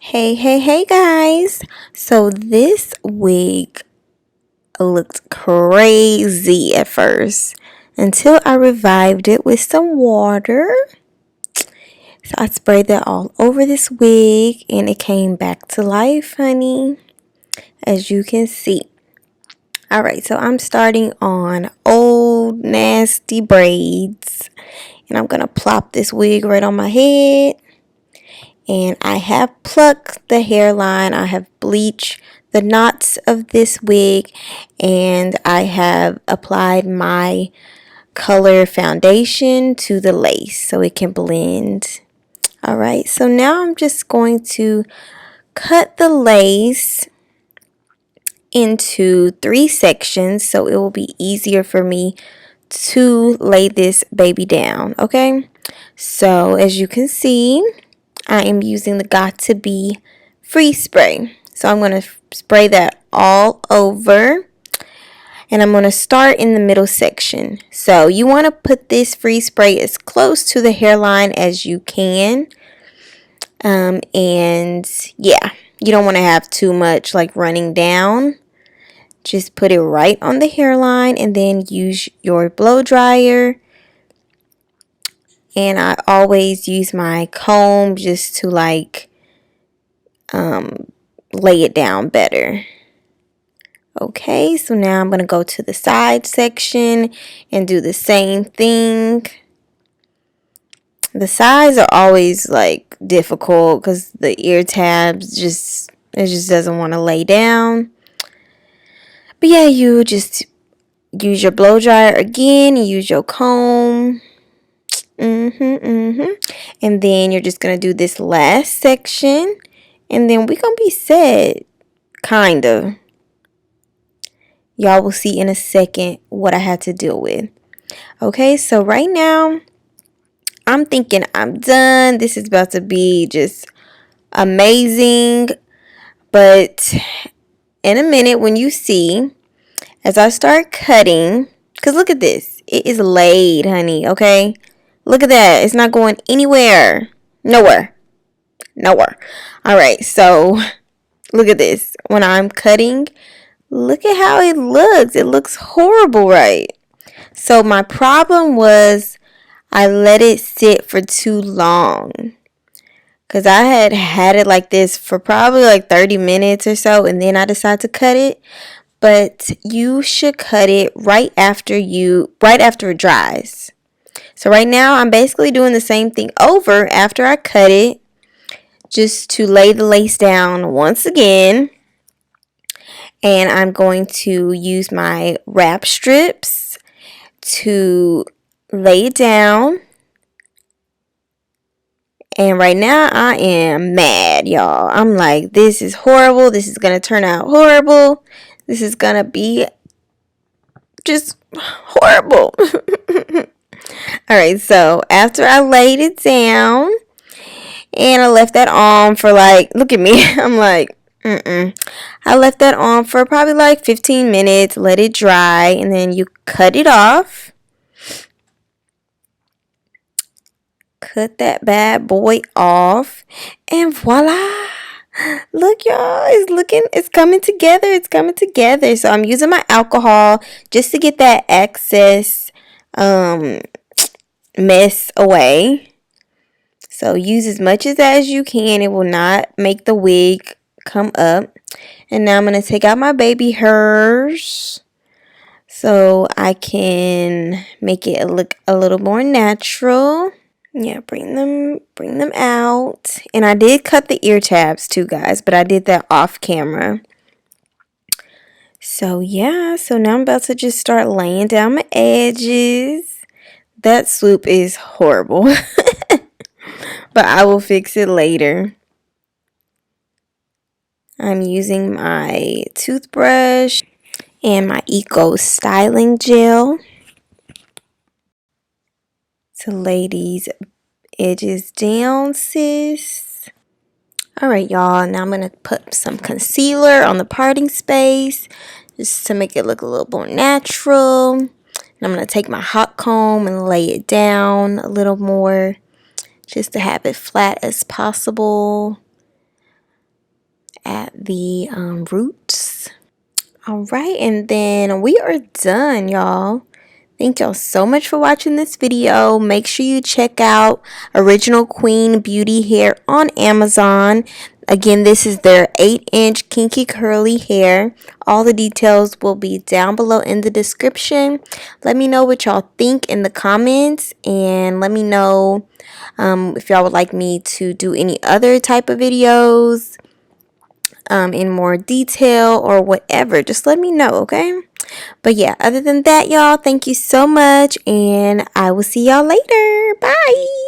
Hey guys. So this wig looked crazy at first until I revived it with some water. So I sprayed that all over this wig and it came back to life, honey, as you can see. Alright, so I'm starting on old nasty braids and I'm going to plop this wig right on my head. And I have plucked the hairline. I have bleached the knots of this wig. And I have applied my color foundation to the lace so it can blend. Alright, so now I'm just going to cut the lace into 3 sections so it will be easier for me to lay this baby down. Okay, so as you can see, I am using the Got To Be Freeze Spray. So I'm going to spray that all over. And I'm going to start in the middle section. So you want to put this freeze spray as close to the hairline as you can. And yeah, you don't want to have too much like running down. Just put it right on the hairline and then use your blow dryer. And I always use my comb just to like lay it down better. Okay, so now I'm going to go to the side section and do the same thing. The sides are always like difficult because the ear tabs it just doesn't want to lay down. But yeah, you just use your blow dryer again, use your comb. And then you're just going to do this last section. And then we're going to be set. Kind of. Y'all will see in a second what I had to deal with. Okay, so right now, I'm thinking I'm done. This is about to be just amazing. But in a minute, when you see, as I start cutting, because look at this. It is laid, honey, okay? Look at that. It's not going anywhere. Nowhere. All right, so look at this. When I'm cutting, look at how it looks. It looks horrible, right? So my problem was I let it sit for too long. Because I had it like this for probably like 30 minutes or so. And then I decided to cut it. But you should cut it right after it dries. So right now I'm basically doing the same thing over after I cut it. Just to lay the lace down once again. And I'm going to use my wrap strips to lay it down. And right now I am mad, y'all. I'm like, this is horrible. This is going to turn out horrible. This is going to be just horrible. All right, so after I laid it down and I left that on for like, look at me. I'm like, I left that on for probably like 15 minutes. Let it dry and then you cut it off. Cut that bad boy off. And voila. Look, y'all. It's coming together. So I'm using my alcohol just to get that excess mess away. So use as much of that as you can. It will not make the wig come up. And now I'm going to take out my baby hairs so I can make it look a little more natural. Yeah, bring them out. And I did cut the ear tabs too, guys, but I did that off camera. So yeah, so now I'm about to just start laying down my edges. That swoop is horrible. But I will fix it later. I'm using my toothbrush and my Eco styling gel to lay these edges down, sis. Alright, y'all. Now I'm going to put some concealer on the parting space just to make it look a little more natural. And I'm going to take my hot comb and lay it down a little more just to have it flat as possible. at the roots. All right, and then we are done, y'all. Thank y'all so much for watching this video. Make sure you check out Original Queen Beauty Hair on Amazon. Again, this is their 8-inch kinky curly hair. All the details will be down below in the description. Let me know what y'all think in the comments, and let me know if y'all would like me to do any other type of videos in more detail or whatever. Just let me know, okay? But yeah, other than that, y'all, thank you so much, and I will see y'all later. Bye.